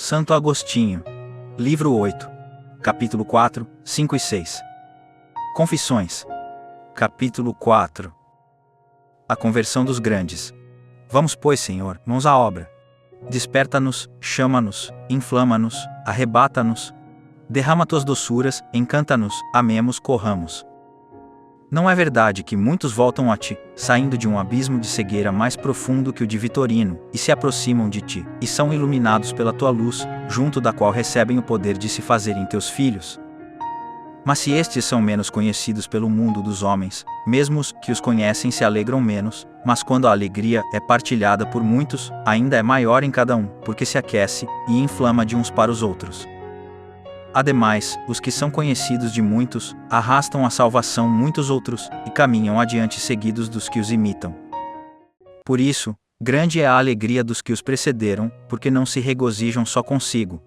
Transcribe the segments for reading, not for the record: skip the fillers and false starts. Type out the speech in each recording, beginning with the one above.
Santo Agostinho. Livro 8. Capítulo 4, 5 e 6. Confissões. Capítulo 4. A conversão dos grandes. Vamos, pois, Senhor, mãos à obra. Desperta-nos, chama-nos, inflama-nos, arrebata-nos. Derrama tuas doçuras, encanta-nos, amemos, corramos. Não é verdade que muitos voltam a ti, saindo de um abismo de cegueira mais profundo que o de Vitorino, e se aproximam de ti, e são iluminados pela tua luz, junto da qual recebem o poder de se fazerem teus filhos? Mas se estes são menos conhecidos pelo mundo dos homens, mesmo os que os conhecem se alegram menos, mas quando a alegria é partilhada por muitos, ainda é maior em cada um, porque se aquece e inflama de uns para os outros. Ademais, os que são conhecidos de muitos, arrastam à salvação muitos outros, e caminham adiante seguidos dos que os imitam. Por isso, grande é a alegria dos que os precederam, porque não se regozijam só consigo.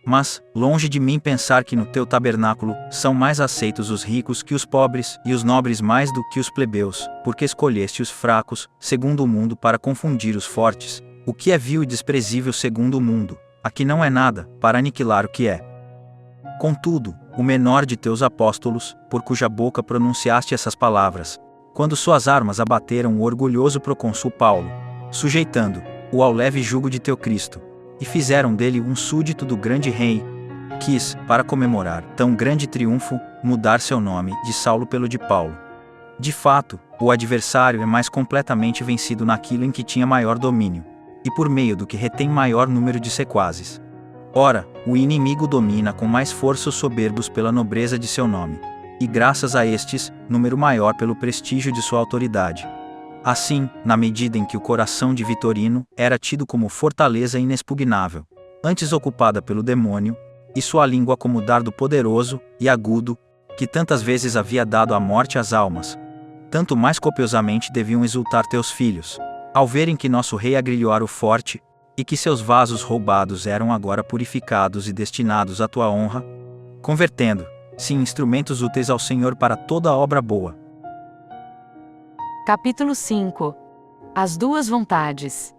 Mas, longe de mim pensar que no teu tabernáculo são mais aceitos os ricos que os pobres, e os nobres mais do que os plebeus, porque escolheste os fracos, segundo o mundo, para confundir os fortes, o que é vil e desprezível segundo o mundo, aqui não é nada, para aniquilar o que é. Contudo, o menor de teus apóstolos, por cuja boca pronunciaste essas palavras, quando suas armas abateram o orgulhoso procônsul Paulo, sujeitando-o ao leve jugo de teu Cristo, e fizeram dele um súdito do grande rei, quis, para comemorar tão grande triunfo, mudar seu nome de Saulo pelo de Paulo. De fato, o adversário é mais completamente vencido naquilo em que tinha maior domínio, e por meio do que retém maior número de sequazes. Ora, o inimigo domina com mais força os soberbos pela nobreza de seu nome, e graças a estes, número maior pelo prestígio de sua autoridade. Assim, na medida em que o coração de Vitorino era tido como fortaleza inexpugnável, antes ocupada pelo demônio, e sua língua como dardo poderoso e agudo, que tantas vezes havia dado a morte às almas, tanto mais copiosamente deviam exultar teus filhos, ao verem que nosso rei agrilhoara o forte, e que seus vasos roubados eram agora purificados e destinados à tua honra, convertendo-se em instrumentos úteis ao Senhor para toda a obra boa. Capítulo 5. As duas vontades.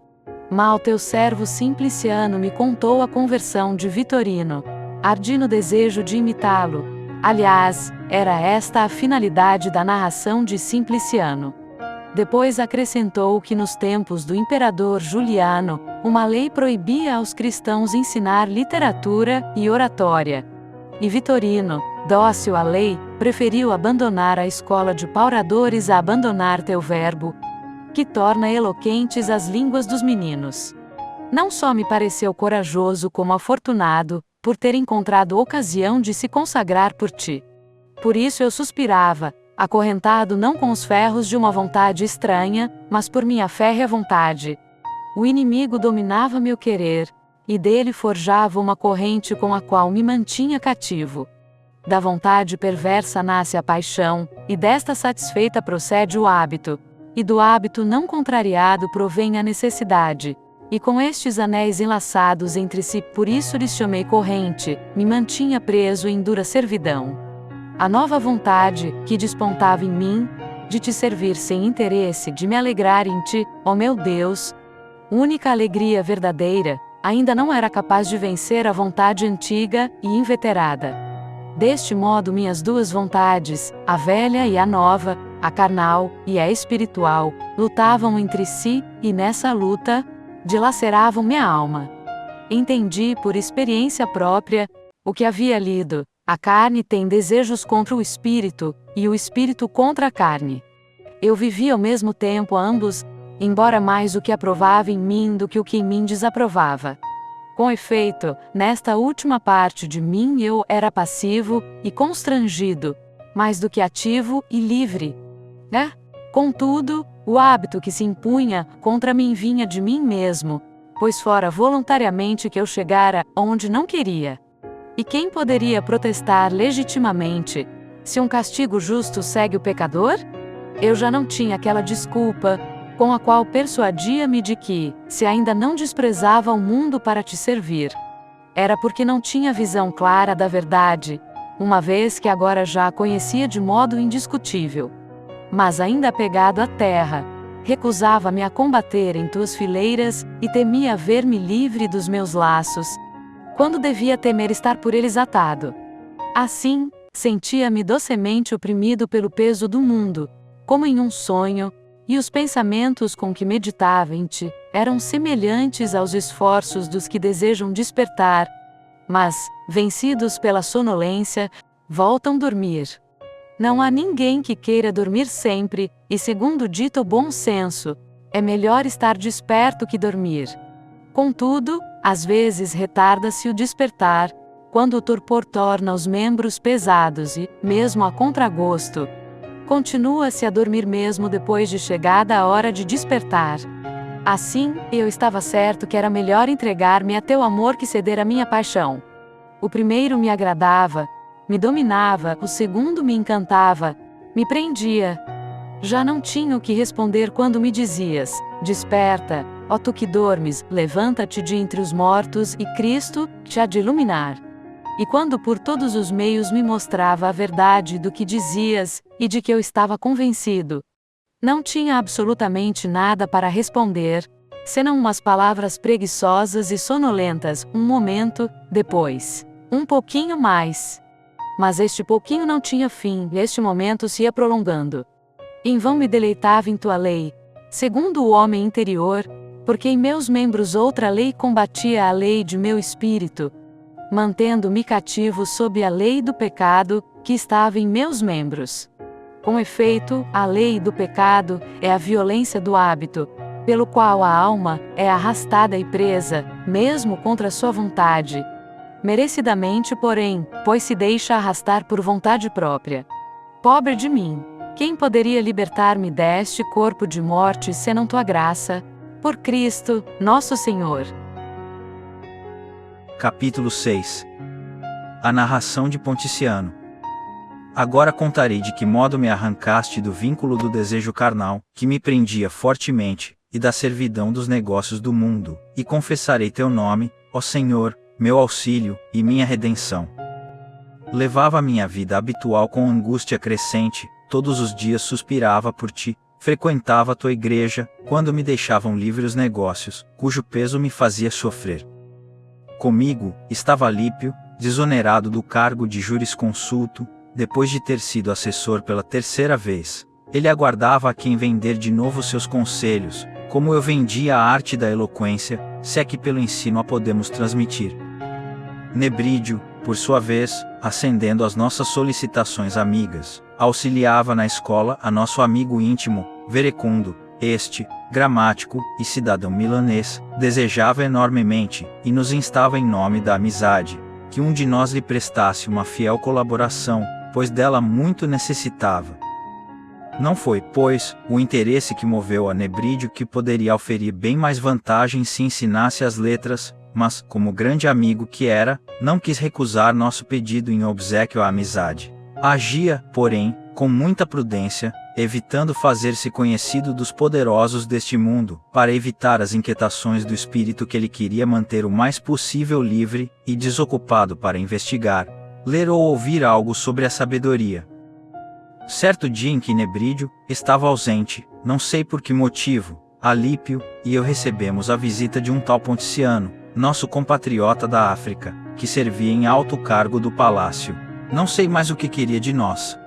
Mal teu servo Simpliciano me contou a conversão de Vitorino. Ardi no desejo de imitá-lo. Aliás, era esta a finalidade da narração de Simpliciano. Depois acrescentou que nos tempos do imperador Juliano, uma lei proibia aos cristãos ensinar literatura e oratória. E Vitorino, dócil à lei, preferiu abandonar a escola de pauradores a abandonar teu verbo, que torna eloquentes as línguas dos meninos. Não só me pareceu corajoso como afortunado, por ter encontrado ocasião de se consagrar por ti. Por isso eu suspirava, acorrentado não com os ferros de uma vontade estranha, mas por minha férrea vontade. O inimigo dominava meu querer, e dele forjava uma corrente com a qual me mantinha cativo. Da vontade perversa nasce a paixão, e desta satisfeita procede o hábito, e do hábito não contrariado provém a necessidade. E com estes anéis enlaçados entre si, por isso lhes chamei corrente, me mantinha preso em dura servidão. A nova vontade, que despontava em mim, de te servir sem interesse, de me alegrar em ti, ó meu Deus, única alegria verdadeira, ainda não era capaz de vencer a vontade antiga e inveterada. Deste modo minhas duas vontades, a velha e a nova, a carnal e a espiritual, lutavam entre si, e nessa luta, dilaceravam minha alma. Entendi por experiência própria, o que havia lido. A carne tem desejos contra o espírito, e o espírito contra a carne. Eu vivia ao mesmo tempo a ambos, embora mais o que aprovava em mim do que o que em mim desaprovava. Com efeito, nesta última parte de mim eu era passivo e constrangido, mais do que ativo e livre. Contudo, o hábito que se impunha contra mim vinha de mim mesmo, pois fora voluntariamente que eu chegara onde não queria. E quem poderia protestar legitimamente, se um castigo justo segue o pecador? Eu já não tinha aquela desculpa, com a qual persuadia-me de que, se ainda não desprezava o mundo para te servir, era porque não tinha visão clara da verdade, uma vez que agora já a conhecia de modo indiscutível. Mas ainda apegado à terra, recusava-me a combater em tuas fileiras, e temia ver-me livre dos meus laços, quando devia temer estar por eles atado. Assim, sentia-me docemente oprimido pelo peso do mundo, como em um sonho, e os pensamentos com que meditava em ti eram semelhantes aos esforços dos que desejam despertar, mas, vencidos pela sonolência, voltam dormir. Não há ninguém que queira dormir sempre, e segundo o dito bom senso, é melhor estar desperto que dormir. Contudo, às vezes retarda-se o despertar, quando o torpor torna os membros pesados e, mesmo a contragosto, continua-se a dormir mesmo depois de chegada a hora de despertar. Assim, eu estava certo que era melhor entregar-me a teu amor que ceder à minha paixão. O primeiro me agradava, me dominava, o segundo me encantava, me prendia. Já não tinha o que responder quando me dizias: desperta, ó tu que dormes, levanta-te de entre os mortos e Cristo te há de iluminar. E quando por todos os meios me mostrava a verdade do que dizias, e de que eu estava convencido, não tinha absolutamente nada para responder, senão umas palavras preguiçosas e sonolentas, um momento, depois, um pouquinho mais. Mas este pouquinho não tinha fim, e este momento se ia prolongando. Em vão me deleitava em tua lei, segundo o homem interior, porque em meus membros outra lei combatia a lei de meu espírito, mantendo-me cativo sob a lei do pecado, que estava em meus membros. Com efeito, a lei do pecado é a violência do hábito, pelo qual a alma é arrastada e presa, mesmo contra sua vontade. Merecidamente, porém, pois se deixa arrastar por vontade própria. Pobre de mim! Quem poderia libertar-me deste corpo de morte senão tua graça? Por Cristo, nosso Senhor. Capítulo 6. A narração de Ponticiano. Agora contarei de que modo me arrancaste do vínculo do desejo carnal, que me prendia fortemente, e da servidão dos negócios do mundo, e confessarei teu nome, ó Senhor, meu auxílio, e minha redenção. Levava a minha vida habitual com angústia crescente, todos os dias suspirava por ti, frequentava a tua igreja, quando me deixavam livre os negócios, cujo peso me fazia sofrer. Comigo estava Lípio, desonerado do cargo de jurisconsulto, depois de ter sido assessor pela terceira vez. Ele aguardava a quem vender de novo seus conselhos, como eu vendia a arte da eloquência, se é que pelo ensino a podemos transmitir. Nebrídio, por sua vez, acendendo às nossas solicitações amigas, auxiliava na escola a nosso amigo íntimo, Verecundo. Este, gramático e cidadão milanês, desejava enormemente, e nos instava em nome da amizade, que um de nós lhe prestasse uma fiel colaboração, pois dela muito necessitava. Não foi, pois, o interesse que moveu a Nebrídio, que poderia oferir bem mais vantagem se ensinasse as letras, mas, como grande amigo que era, não quis recusar nosso pedido em obséquio à amizade. Agia, porém, com muita prudência, evitando fazer-se conhecido dos poderosos deste mundo, para evitar as inquietações do espírito que ele queria manter o mais possível livre e desocupado para investigar, ler ou ouvir algo sobre a sabedoria. Certo dia em que Nebrídio estava ausente, não sei por que motivo, Alípio e eu recebemos a visita de um tal Ponticiano, nosso compatriota da África, que servia em alto cargo do palácio. Não sei mais o que queria de nós.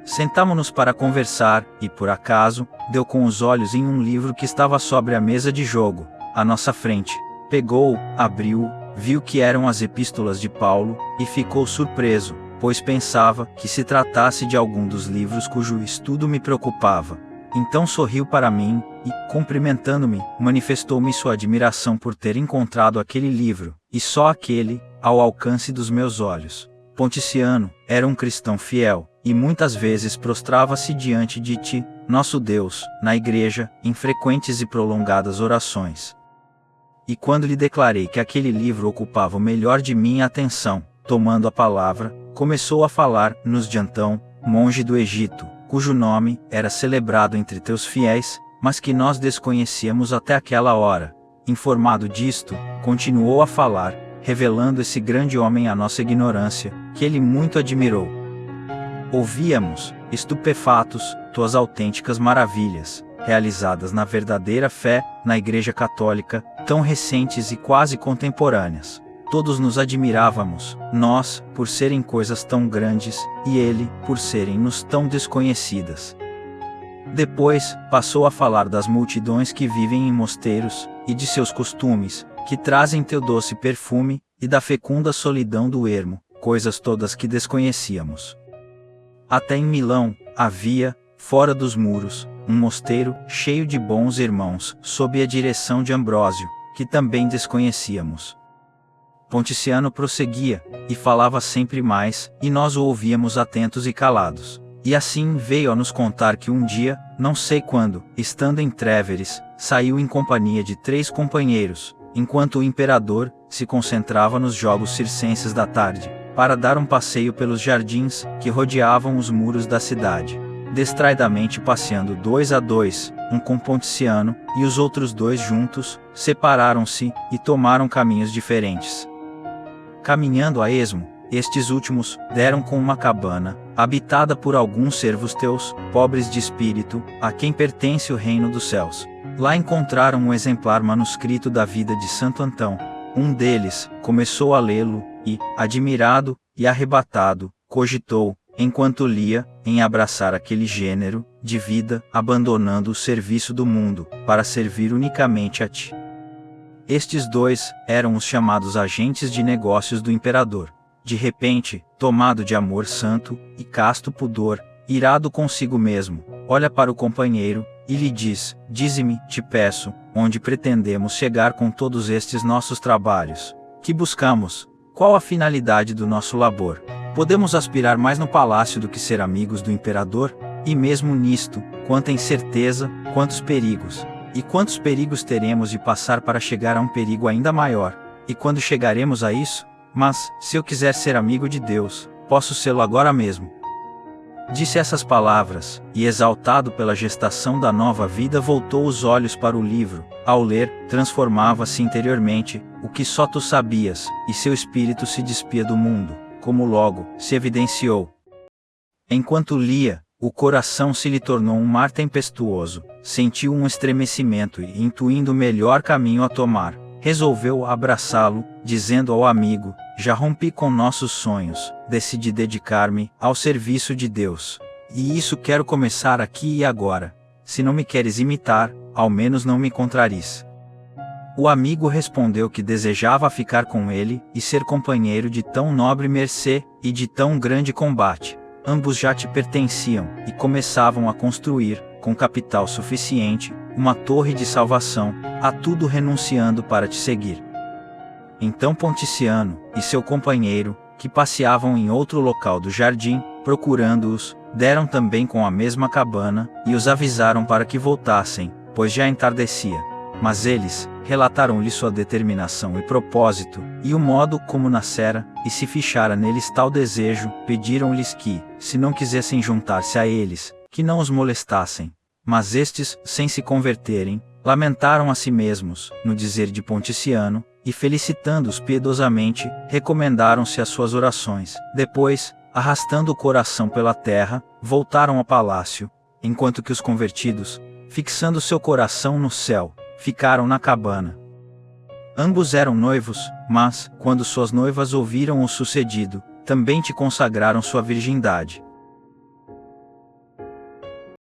Sentámo-nos para conversar, e por acaso, deu com os olhos em um livro que estava sobre a mesa de jogo, à nossa frente. Pegou-o, abriu-o, viu que eram as epístolas de Paulo, e ficou surpreso, pois pensava que se tratasse de algum dos livros cujo estudo me preocupava. Então sorriu para mim, e, cumprimentando-me, manifestou-me sua admiração por ter encontrado aquele livro, e só aquele, ao alcance dos meus olhos. Ponticiano era um cristão fiel, e muitas vezes prostrava-se diante de ti, nosso Deus, na igreja, em frequentes e prolongadas orações. E quando lhe declarei que aquele livro ocupava o melhor de minha atenção, tomando a palavra, começou a falar-nos de Antão, monge do Egito, cujo nome era celebrado entre teus fiéis, mas que nós desconhecíamos até aquela hora. Informado disto, continuou a falar, revelando esse grande homem à nossa ignorância, que ele muito admirou. Ouvíamos, estupefatos, tuas autênticas maravilhas, realizadas na verdadeira fé, na Igreja Católica, tão recentes e quase contemporâneas. Todos nos admirávamos, nós, por serem coisas tão grandes, e ele, por serem-nos tão desconhecidas. Depois, passou a falar das multidões que vivem em mosteiros, e de seus costumes, que trazem teu doce perfume, e da fecunda solidão do ermo, coisas todas que desconhecíamos. Até em Milão, havia, fora dos muros, um mosteiro, cheio de bons irmãos, sob a direção de Ambrósio, que também desconhecíamos. Ponticiano prosseguia, e falava sempre mais, e nós o ouvíamos atentos e calados. E assim veio a nos contar que um dia, não sei quando, estando em Tréveres, saiu em companhia de 3 companheiros, enquanto o imperador se concentrava nos jogos circenses da tarde, para dar um passeio pelos jardins que rodeavam os muros da cidade. Distraidamente passeando 2 a 2, um com Ponticiano, e os outros 2 juntos, separaram-se e tomaram caminhos diferentes. Caminhando a esmo, estes últimos deram com uma cabana, habitada por alguns servos teus, pobres de espírito, a quem pertence o reino dos céus. Lá encontraram um exemplar manuscrito da vida de Santo Antão. Um deles começou a lê-lo, e, admirado e arrebatado, cogitou, enquanto lia, em abraçar aquele gênero de vida, abandonando o serviço do mundo, para servir unicamente a ti. Estes 2 eram os chamados agentes de negócios do imperador. De repente, tomado de amor santo e casto pudor, irado consigo mesmo, olha para o companheiro, e lhe diz: dize-me, te peço, onde pretendemos chegar com todos estes nossos trabalhos? Que buscamos? Qual a finalidade do nosso labor? Podemos aspirar mais no palácio do que ser amigos do imperador? E mesmo nisto, quanta incerteza, quantos perigos! E quantos perigos teremos de passar para chegar a um perigo ainda maior? E quando chegaremos a isso? Mas, se eu quiser ser amigo de Deus, posso sê-lo agora mesmo. Disse essas palavras, e exaltado pela gestação da nova vida voltou os olhos para o livro. Ao ler, transformava-se interiormente, o que só tu sabias, e seu espírito se despia do mundo, como logo se evidenciou. Enquanto lia, o coração se lhe tornou um mar tempestuoso, sentiu um estremecimento e, intuindo o melhor caminho a tomar, resolveu abraçá-lo, dizendo ao amigo: já rompi com nossos sonhos, decidi dedicar-me ao serviço de Deus. E isso quero começar aqui e agora. Se não me queres imitar, ao menos não me contraries. O amigo respondeu que desejava ficar com ele e ser companheiro de tão nobre mercê e de tão grande combate. Ambos já te pertenciam, e começavam a construir, com capital suficiente, uma torre de salvação, a tudo renunciando para te seguir. Então Ponticiano e seu companheiro, que passeavam em outro local do jardim, procurando-os, deram também com a mesma cabana, e os avisaram para que voltassem, pois já entardecia. Mas eles relataram-lhe sua determinação e propósito, e o modo como nascera, e se fichara neles tal desejo, pediram-lhes que, se não quisessem juntar-se a eles, que não os molestassem. Mas estes, sem se converterem, lamentaram a si mesmos, no dizer de Ponticiano, e felicitando-os piedosamente, recomendaram-se às suas orações. Depois, arrastando o coração pela terra, voltaram ao palácio, enquanto que os convertidos, fixando seu coração no céu, ficaram na cabana. Ambos eram noivos, mas, quando suas noivas ouviram o sucedido, também te consagraram sua virgindade.